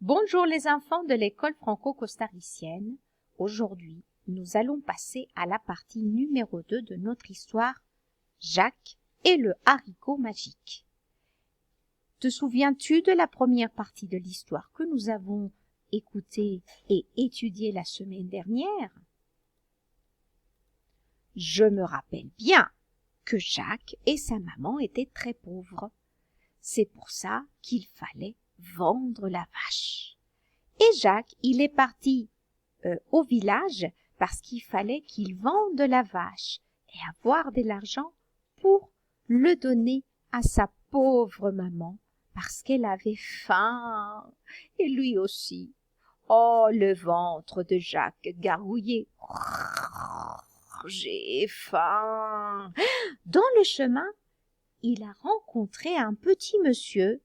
Bonjour les enfants de l'école franco-costaricienne. Aujourd'hui, nous allons passer à la partie numéro 2 de notre histoire, Jacques et le haricot magique. Te souviens-tu de la première partie de l'histoire que nous avons écoutée et étudiée la semaine dernière? Je me rappelle bien que Jacques et sa maman étaient très pauvres. C'est pour ça qu'il fallait vendre la vache. Et Jacques, il est parti au village parce qu'il fallait qu'il vende la vache et avoir de l'argent pour le donner à sa pauvre maman parce qu'elle avait faim. Et lui aussi. Oh, le ventre de Jacques gargouillait. J'ai faim. Dans le chemin, il a rencontré un petit monsieur,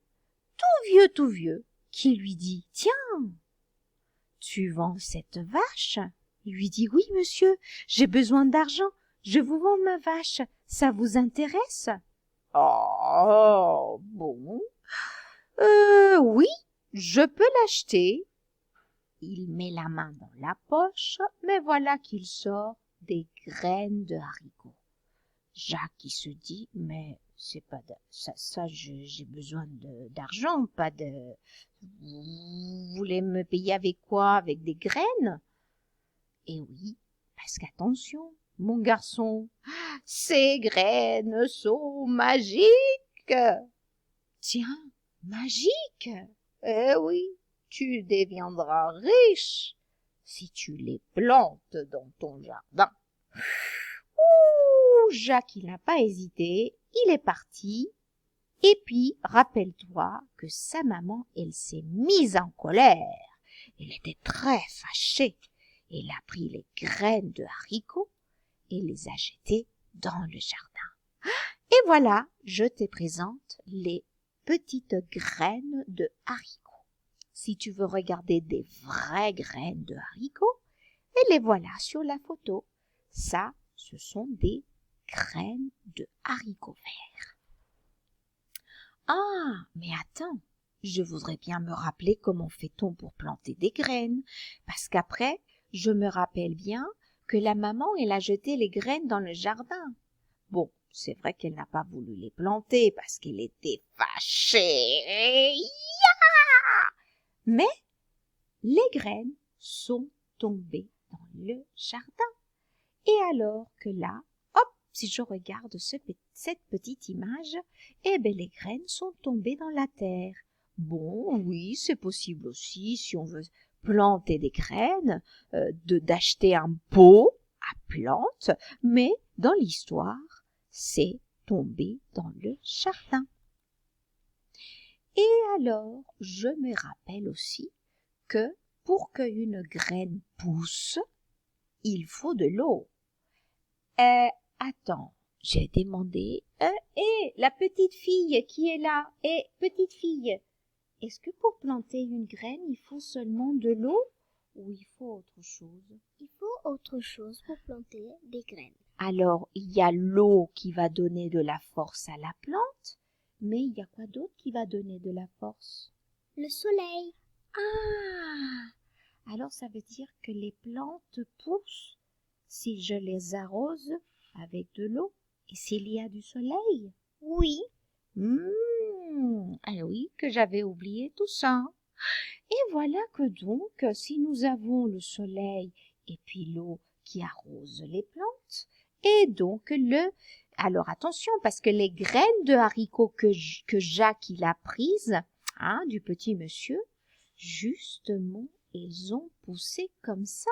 tout vieux, qui lui dit « Tiens, tu vends cette vache ?» Il lui dit « Oui, monsieur, j'ai besoin d'argent, je vous vends ma vache, ça vous intéresse ?» « Oh, bon, oui, je peux l'acheter. » Il met la main dans la poche, mais voilà qu'il sort des graines de haricots. Jacques, il se dit, mais c'est pas ça, j'ai besoin d'argent, pas de... Vous voulez me payer avec quoi? Avec des graines? Eh oui, parce qu'attention, mon garçon, ces graines sont magiques. Tiens, magiques? Eh oui, tu deviendras riche si tu les plantes dans ton jardin. Jacques, il n'a pas hésité, il est parti. Et puis, rappelle-toi que sa maman, elle s'est mise en colère. Elle était très fâchée. Elle a pris les graines de haricots et les a jetées dans le jardin. Et voilà, je te présente les petites graines de haricots. Si tu veux regarder des vraies graines de haricots, et les voilà sur la photo. Ça, ce sont des graines de haricots verts. Ah, mais attends, je voudrais bien me rappeler comment fait-on pour planter des graines, parce qu'après, je me rappelle bien que la maman, elle a jeté les graines dans le jardin. Bon, c'est vrai qu'elle n'a pas voulu les planter parce qu'elle était fâchée. Mais les graines sont tombées dans le jardin. Et alors que là, si je regarde cette petite image, eh bien les graines sont tombées dans la terre. Bon, oui, c'est possible aussi, si on veut planter des graines, d'acheter un pot à plantes, mais dans l'histoire, c'est tombé dans le jardin. Et alors, je me rappelle aussi que pour qu'une graine pousse, il faut de l'eau. Attends, j'ai demandé. La petite fille qui est là. Petite fille, est-ce que pour planter une graine, il faut seulement de l'eau ou il faut autre chose? Il faut autre chose pour planter des graines. Alors, il y a l'eau qui va donner de la force à la plante, mais il y a quoi d'autre qui va donner de la force? Le soleil. Ah! Alors, ça veut dire que les plantes poussent si je les arrose avec de l'eau et s'il y a du soleil? Oui. Ah oui, que j'avais oublié tout ça. Et voilà que donc, si nous avons le soleil et puis l'eau qui arrose les plantes, et donc alors attention, parce que les graines de haricots que Jacques il a prises, du petit monsieur, justement, elles ont poussé comme ça.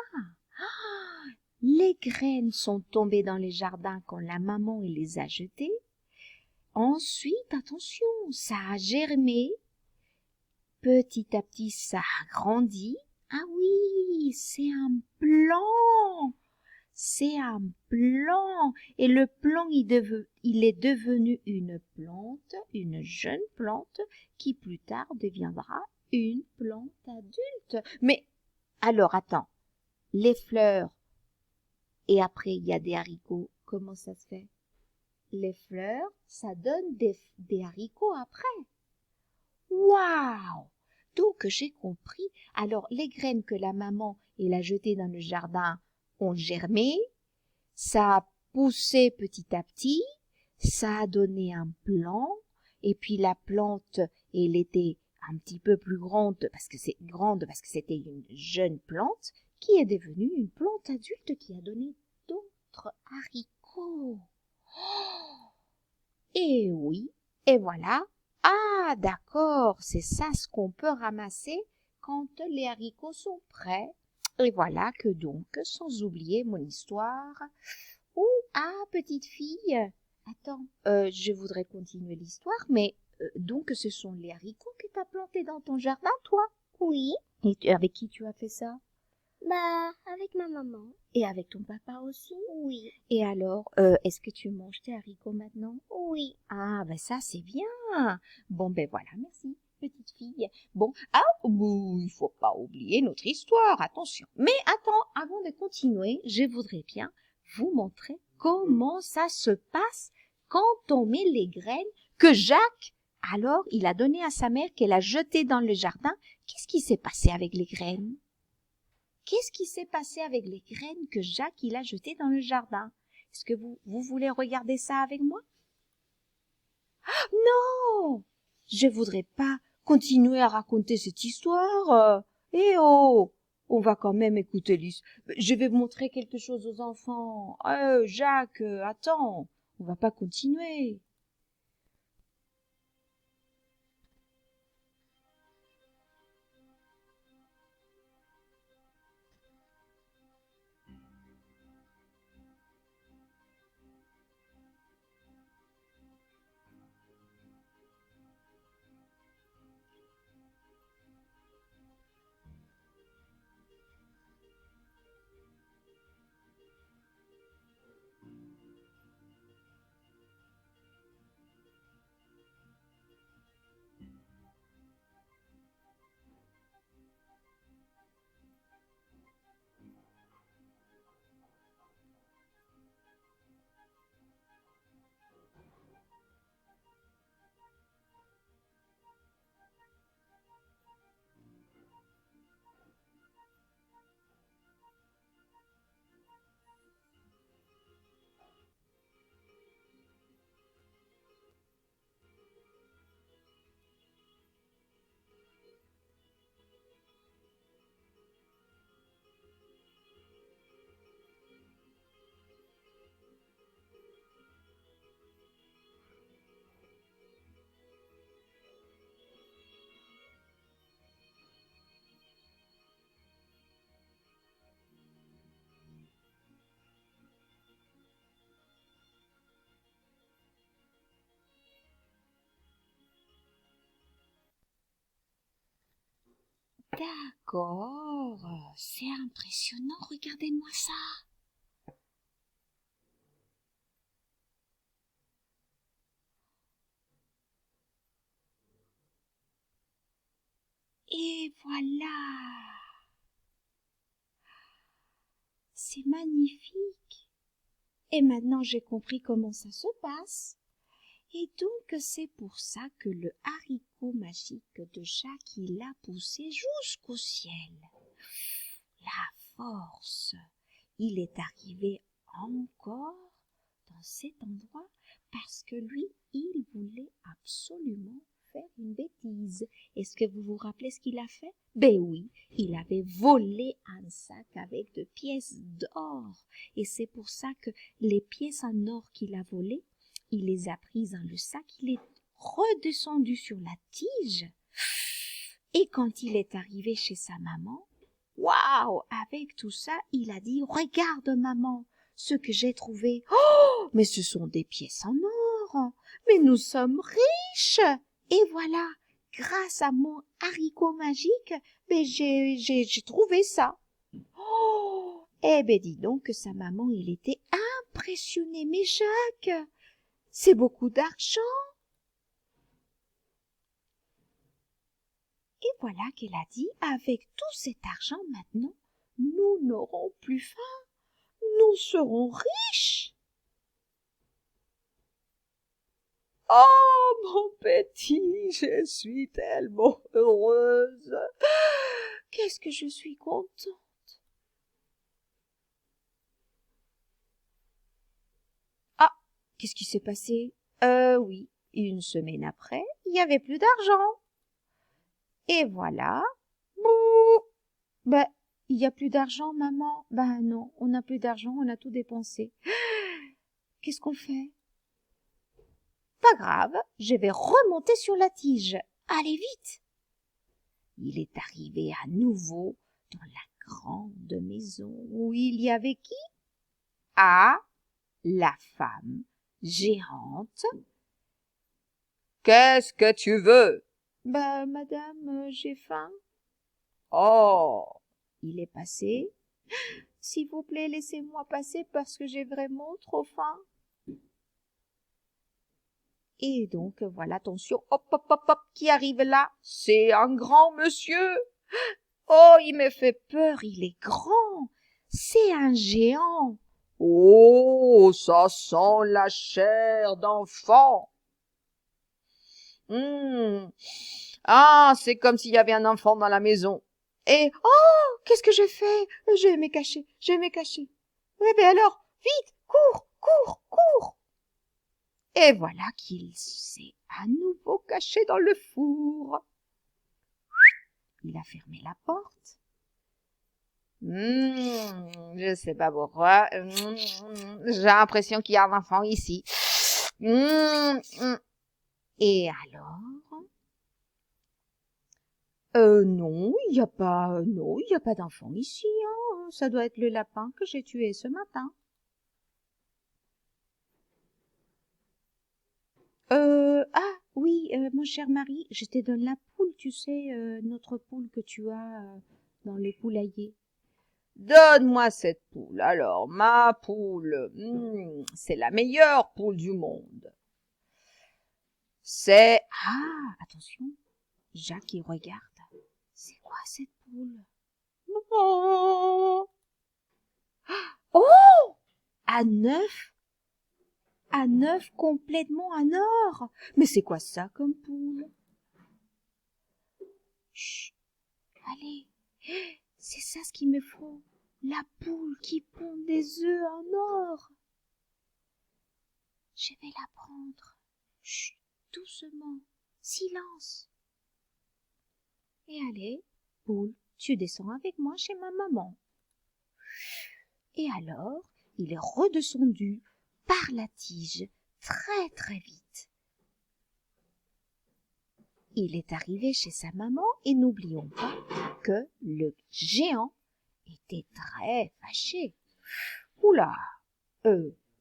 Les graines sont tombées dans les jardins quand la maman les a jetées. Ensuite, attention, ça a germé. Petit à petit, ça a grandi. Ah oui, c'est un plant. C'est un plant. Et le plant, il est devenu une plante, une jeune plante, qui plus tard deviendra une plante adulte. Mais, alors, attends, les fleurs, et après, il y a des haricots. Comment ça se fait? Les fleurs, ça donne des haricots après. Waouh! Donc, donc j'ai compris. Alors les graines que la maman elle a jetées dans le jardin ont germé, ça a poussé petit à petit, ça a donné un plant, et puis la plante, elle était un petit peu plus grande parce que c'était une jeune plante qui est devenue une plante adulte qui a donné d'autres haricots. Oh, et oui, et voilà. Ah, d'accord, c'est ça ce qu'on peut ramasser quand les haricots sont prêts. Et voilà que donc, sans oublier mon histoire. Ouh, ah, petite fille, attends, je voudrais continuer l'histoire, mais donc ce sont les haricots que tu as plantés dans ton jardin, toi? Oui. Et avec qui tu as fait ça? Bah, avec ma maman. Et avec ton papa aussi? Oui. Et alors, est-ce que tu manges tes haricots maintenant? Oui. Ah, ben ça, c'est bien. Bon, ben voilà, merci, petite fille. Bon, ah, il faut pas oublier notre histoire, attention. Mais attends, avant de continuer, je voudrais bien vous montrer comment ça se passe quand on met les graines que Jacques, alors, il a donné à sa mère qu'elle a jetées dans le jardin. Qu'est-ce qui s'est passé avec les graines? Qu'est-ce qui s'est passé avec les graines que Jacques, il a jetées dans le jardin? Est-ce que vous voulez regarder ça avec moi? Non, je voudrais pas continuer à raconter cette histoire. Eh oh, on va quand même écouter l'histoire. Je vais montrer quelque chose aux enfants. Jacques, attends, on va pas continuer. D'accord, c'est impressionnant, regardez-moi ça. Et voilà, c'est magnifique. Et maintenant j'ai compris comment ça se passe. Et donc c'est pour ça que le haricot magique de Jacques, il a poussé jusqu'au ciel. La force, il est arrivé encore dans cet endroit parce que lui, il voulait absolument faire une bêtise. Est-ce que vous vous rappelez ce qu'il a fait? Ben oui, il avait volé un sac avec de pièces d'or. Et c'est pour ça que les pièces en or qu'il a volées, il les a prises dans le sac, il est redescendu sur la tige. Et quand il est arrivé chez sa maman, waouh! Avec tout ça, il a dit, regarde maman, ce que j'ai trouvé. Oh, mais ce sont des pièces en or. Mais nous sommes riches. Et voilà, grâce à mon haricot magique, ben j'ai trouvé ça. Oh, eh ben dis donc que sa maman, il était impressionné. Mais Jacques, c'est beaucoup d'argent. Et voilà qu'elle a dit, avec tout cet argent maintenant, nous n'aurons plus faim, nous serons riches. Oh, mon petit, je suis tellement heureuse. qu'est-ce que je suis contente. Ah, qu'est-ce qui s'est passé? Oui, une semaine après, il n'y avait plus d'argent. Et voilà. Bouh. Ben, il n'y a plus d'argent, maman. Ben non, on n'a plus d'argent, on a tout dépensé. Qu'est-ce qu'on fait? Pas grave, je vais remonter sur la tige. Allez vite! Il est arrivé à nouveau dans la grande maison où il y avait qui? Ah, la femme géante. Qu'est-ce que tu veux? Ben, madame, j'ai faim. Oh, Il est passé. S'il vous plaît, laissez-moi passer parce que j'ai vraiment trop faim. Et donc, voilà, attention, hop, hop, hop, hop, qui arrive là? c'est un grand monsieur. Oh, il me fait peur, il est grand. C'est un géant. Oh, ça sent la chair d'enfant. Ah, c'est comme s'il y avait un enfant dans la maison. Et, oh, qu'est-ce que je fais? Je vais me cacher, je vais me cacher. Oui, mais alors, vite, cours, cours, cours. Et voilà qu'il s'est à nouveau caché dans le four. Il a fermé la porte. Je sais pas pourquoi. J'ai l'impression qu'il y a un enfant ici. Et alors? Non, il n'y a pas, non, il y a pas d'enfant ici, hein. Ça doit être le lapin que j'ai tué ce matin. Ah, oui, mon cher mari, je te donne la poule, tu sais, notre poule que tu as dans le poulailler. Donne-moi cette poule. Alors, ma poule, c'est la meilleure poule du monde. C'est... Ah, attention, Jacques, il regarde. C'est quoi cette poule? Oh! Oh! À neuf complètement en or. Mais c'est quoi ça comme poule? Chut, allez, c'est ça ce qu'il me faut. La poule qui pond des œufs en or. Je vais la prendre. Chut, doucement, silence. Et allez, poule, tu descends avec moi chez ma maman. Et alors, il est redescendu par la tige très très vite. Il est arrivé chez sa maman et n'oublions pas que le géant était très fâché. Oula,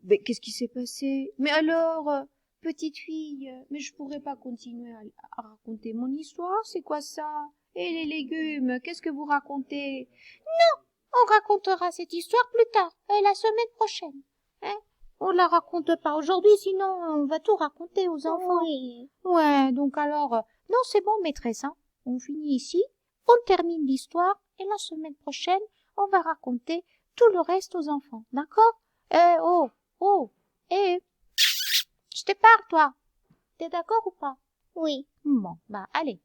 mais qu'est-ce qui s'est passé? Mais alors, petite fille, mais je pourrais pas continuer à raconter mon histoire, c'est quoi ça? Et les légumes, qu'est-ce que vous racontez? Non, on racontera cette histoire plus tard, la semaine prochaine. Hein? On la raconte pas aujourd'hui, sinon on va tout raconter aux enfants. Oui. Ouais, donc alors, non, c'est bon, maîtresse, hein. On finit ici, on termine l'histoire, et la semaine prochaine, on va raconter tout le reste aux enfants, d'accord? Je te parle, toi. T'es d'accord ou pas? Oui. Bon, bah, allez.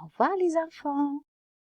Au revoir, les enfants.